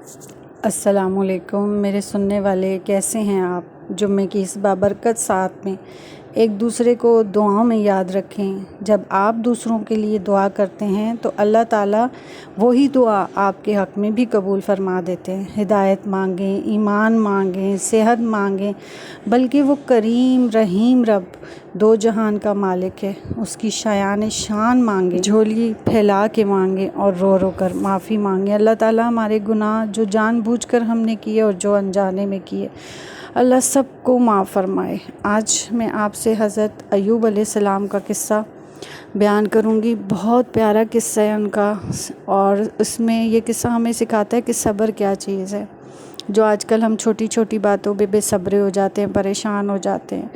السلام علیکم میرے سننے والے، کیسے ہیں آپ؟ جمعے کی اس بابرکت ساعت میں ایک دوسرے کو دعاؤں میں یاد رکھیں۔ جب آپ دوسروں کے لیے دعا کرتے ہیں تو اللہ تعالیٰ وہی دعا آپ کے حق میں بھی قبول فرما دیتے ہیں۔ ہدایت مانگیں، ایمان مانگیں، صحت مانگیں، بلکہ وہ کریم رحیم رب دو جہان کا مالک ہے، اس کی شایان شان مانگیں، جھولی پھیلا کے مانگیں اور رو رو کر معافی مانگیں۔ اللہ تعالیٰ ہمارے گناہ جو جان بوجھ کر ہم نے کیے اور جو انجانے میں کیے، اللہ سب کو معاف فرمائے۔ آج میں آپ سے حضرت ایوب علیہ السلام کا قصہ بیان کروں گی۔ بہت پیارا قصہ ہے ان کا، اور اس میں یہ قصہ ہمیں سکھاتا ہے کہ صبر کیا چیز ہے۔ جو آج کل ہم چھوٹی چھوٹی باتوں پہ بے صبرے ہو جاتے ہیں، پریشان ہو جاتے ہیں۔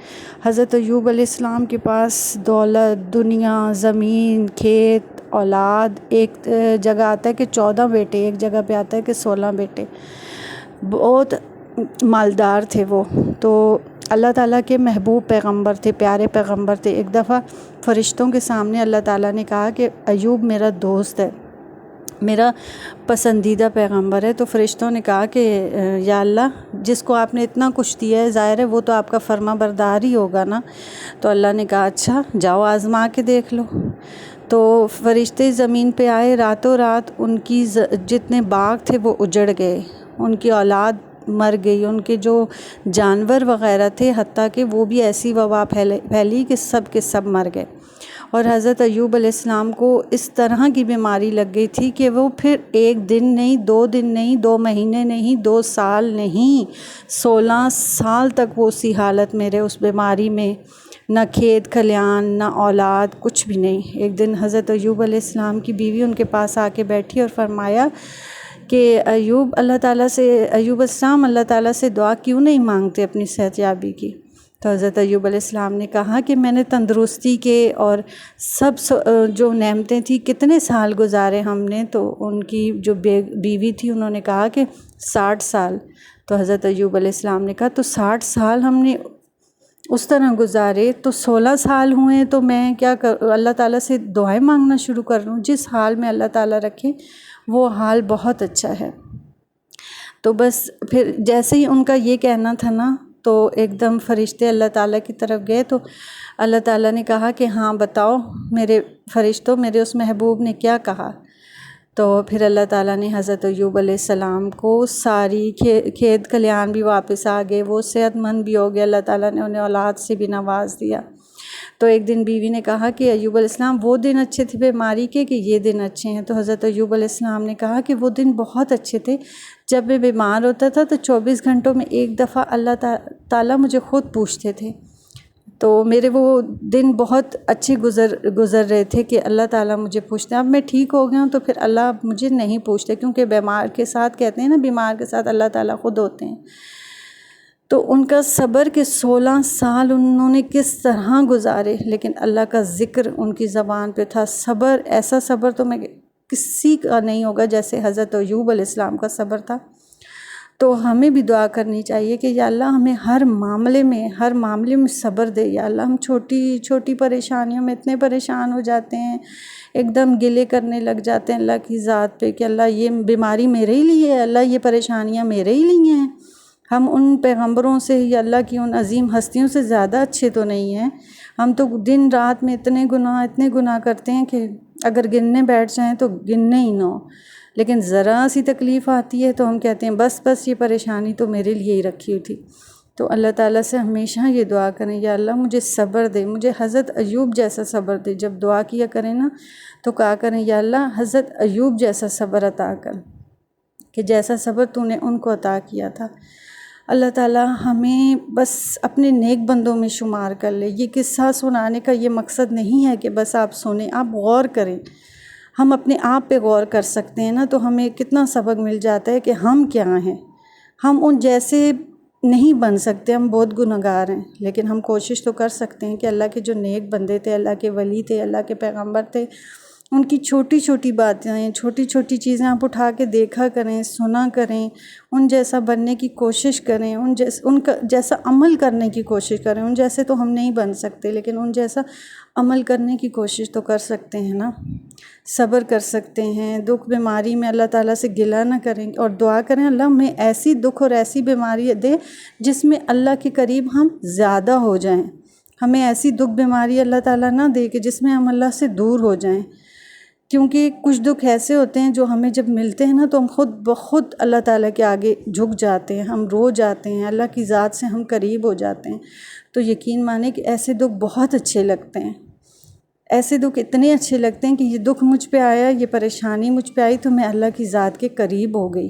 حضرت ایوب علیہ السلام کے پاس دولت، دنیا، زمین، کھیت، اولاد، ایک جگہ آتا ہے کہ 14 بیٹے، ایک جگہ پہ آتا ہے کہ 16 بیٹے، بہت مالدار تھے وہ۔ تو اللہ تعالیٰ کے محبوب پیغمبر تھے، پیارے پیغمبر تھے۔ ایک دفعہ فرشتوں کے سامنے اللہ تعالیٰ نے کہا کہ ایوب میرا دوست ہے، میرا پسندیدہ پیغمبر ہے۔ تو فرشتوں نے کہا کہ یا اللہ، جس کو آپ نے اتنا کچھ دیا ہے، ظاہر ہے وہ تو آپ کا فرما بردار ہی ہوگا نا۔ تو اللہ نے کہا اچھا جاؤ آزما کے دیکھ لو۔ تو فرشتے زمین پہ آئے، راتوں رات ان کی جتنے باغ تھے وہ اجڑ گئے، ان کی اولاد مر گئی، ان کے جو جانور وغیرہ تھے حتیٰ کہ وہ بھی ایسی وبا پھیلی کہ سب کے سب مر گئے۔ اور حضرت ایوب علیہ السلام کو اس طرح کی بیماری لگ گئی تھی کہ وہ پھر 1 دن نہیں، 2 دن نہیں، 2 مہینے نہیں، 2 سال نہیں، 16 سال تک وہ اسی حالت میں رہے، اس بیماری میں، نہ کھیت کھلیان، نہ اولاد، کچھ بھی نہیں۔ ایک دن حضرت ایوب علیہ السلام کی بیوی ان کے پاس آ کے بیٹھی اور فرمایا کہ ایوب علیہ السلام اللہ تعالیٰ سے دعا کیوں نہیں مانگتے اپنی صحت یابی کی؟ تو حضرت ایوب علیہ السلام نے کہا کہ میں نے تندرستی کے اور سب جو نعمتیں تھیں کتنے سال گزارے ہم نے۔ تو ان کی جو بیوی تھی انہوں نے کہا کہ 60 سال۔ تو حضرت ایوب علیہ السلام نے کہا تو 60 سال ہم نے اس طرح گزارے، تو 16 سال ہوئے تو میں کیا اللہ تعالیٰ سے دعائیں مانگنا شروع کر لوں؟ جس حال میں اللہ تعالیٰ رکھے وہ حال بہت اچھا ہے۔ تو بس پھر جیسے ہی ان کا یہ کہنا تھا نا، تو ایک دم فرشتے اللہ تعالیٰ کی طرف گئے۔ تو اللہ تعالیٰ نے کہا کہ ہاں بتاؤ میرے فرشتوں، میرے اس محبوب نے کیا کہا؟ تو پھر اللہ تعالیٰ نے حضرت ایوب علیہ السلام کو ساری کھیت کھلیان بھی واپس آ گئے، وہ صحت مند بھی ہو گئے، اللہ تعالیٰ نے انہیں اولاد سے بھی نواز دیا۔ تو ایک دن بیوی نے کہا کہ ایوب علیہ السلام وہ دن اچھے تھے بیماری کے کہ یہ دن اچھے ہیں؟ تو حضرت ایوب علیہ السلام نے کہا کہ وہ دن بہت اچھے تھے، جب میں بیمار ہوتا تھا تو 24 گھنٹوں میں ایک دفعہ اللہ تعالیٰ مجھے خود پوچھتے تھے۔ تو میرے وہ دن بہت اچھے گزر رہے تھے کہ اللہ تعالیٰ مجھے پوچھتے ہیں۔ اب میں ٹھیک ہو گیا ہوں تو پھر اللہ مجھے نہیں پوچھتے، کیونکہ بیمار کے ساتھ کہتے ہیں نا، بیمار کے ساتھ اللہ تعالیٰ خود ہوتے ہیں۔ تو ان کا صبر کے 16 سال انہوں نے کس طرح گزارے، لیکن اللہ کا ذکر ان کی زبان پہ تھا۔ صبر، ایسا صبر تو میں کسی کا نہیں ہوگا جیسے حضرت ایوب علیہ السلام کا صبر تھا۔ تو ہمیں بھی دعا کرنی چاہیے کہ یا اللہ ہمیں ہر معاملے میں صبر دے۔ یا اللہ ہم چھوٹی چھوٹی پریشانیوں میں اتنے پریشان ہو جاتے ہیں، ایک دم گلے کرنے لگ جاتے ہیں اللہ کی ذات پہ کہ اللہ یہ بیماری میرے ہی لیے ہے، اللہ یہ پریشانیاں میرے ہی لیے ہیں۔ ہم ان پیغمبروں سے یا اللہ کی ان عظیم ہستیوں سے زیادہ اچھے تو نہیں ہیں۔ ہم تو دن رات میں اتنے گناہ کرتے ہیں کہ اگر گننے بیٹھ جائیں تو گننے ہی نہ ہو، لیکن ذرا سی تکلیف آتی ہے تو ہم کہتے ہیں بس یہ پریشانی تو میرے لیے ہی رکھی ہوئی تھی۔ تو اللہ تعالیٰ سے ہمیشہ یہ دعا کریں، یا اللہ مجھے صبر دے، مجھے حضرت ایوب جیسا صبر دے۔ جب دعا کیا کریں نا تو کہا کریں یا اللہ حضرت ایوب جیسا صبر عطا کر، کہ جیسا صبر تو نے ان کو عطا کیا تھا۔ اللہ تعالیٰ ہمیں بس اپنے نیک بندوں میں شمار کر لے۔ یہ قصہ سنانے کا یہ مقصد نہیں ہے کہ بس آپ سنیں، آپ غور کریں۔ ہم اپنے آپ پہ غور کر سکتے ہیں نا، تو ہمیں کتنا سبق مل جاتا ہے کہ ہم کیا ہیں۔ ہم ان جیسے نہیں بن سکتے، ہم بہت گنہگار ہیں، لیکن ہم کوشش تو کر سکتے ہیں کہ اللہ کے جو نیک بندے تھے، اللہ کے ولی تھے، اللہ کے پیغمبر تھے، ان کی چھوٹی چھوٹی باتیں، چھوٹی چھوٹی چیزیں آپ اٹھا کے دیکھا کریں، سنا کریں، ان جیسا بننے کی کوشش کریں، ان کا جیسا عمل کرنے کی کوشش کریں۔ ان جیسے تو ہم نہیں بن سکتے، لیکن ان جیسا عمل کرنے کی کوشش تو کر سکتے ہیں نا۔ صبر کر سکتے ہیں، دکھ بیماری میں اللہ تعالیٰ سے گلہ نہ کریں اور دعا کریں اللہ ہمیں ایسی دکھ اور ایسی بیماری دے جس میں اللہ کے قریب ہم زیادہ ہو جائیں۔ ہمیں ایسی دکھ بیماری اللہ تعالیٰ نہ دے کہ جس میں ہم اللہ سے دور ہو جائیں، کیونکہ کچھ دکھ ایسے ہوتے ہیں جو ہمیں جب ملتے ہیں نا تو ہم خود بخود اللہ تعالیٰ کے آگے جھک جاتے ہیں، ہم رو جاتے ہیں، اللہ کی ذات سے ہم قریب ہو جاتے ہیں۔ تو یقین مانیں کہ ایسے دکھ بہت اچھے لگتے ہیں، ایسے دکھ اتنے اچھے لگتے ہیں کہ یہ دکھ مجھ پہ آیا، یہ پریشانی مجھ پہ آئی تو میں اللہ کی ذات کے قریب ہو گئی۔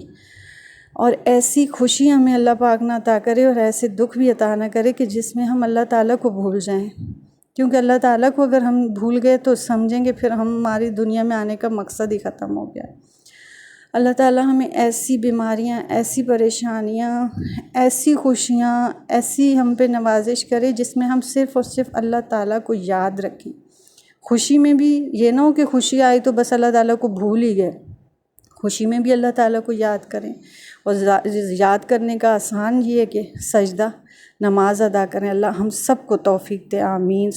اور ایسی خوشی ہمیں اللہ پاک نہ عطا کرے اور ایسے دکھ بھی عطا نہ کرے کہ جس میں ہم اللہ تعالیٰ کو بھول جائیں، کیونکہ اللہ تعالیٰ کو اگر ہم بھول گئے تو سمجھیں گے پھر ہماری دنیا میں آنے کا مقصد ہی ختم ہو گیا۔ اللہ تعالیٰ ہمیں ایسی بیماریاں، ایسی پریشانیاں، ایسی خوشیاں، ایسی ہم پہ نوازش کرے جس میں ہم صرف اور صرف اللہ تعالیٰ کو یاد رکھیں۔ خوشی میں بھی یہ نہ ہو کہ خوشی آئی تو بس اللہ تعالیٰ کو بھول ہی گئے، خوشی میں بھی اللہ تعالیٰ کو یاد کریں۔ اور یاد کرنے کا آسان یہ ہے کہ سجدہ، نماز ادا کریں۔ اللہ ہم سب کو توفیق دے، آمین۔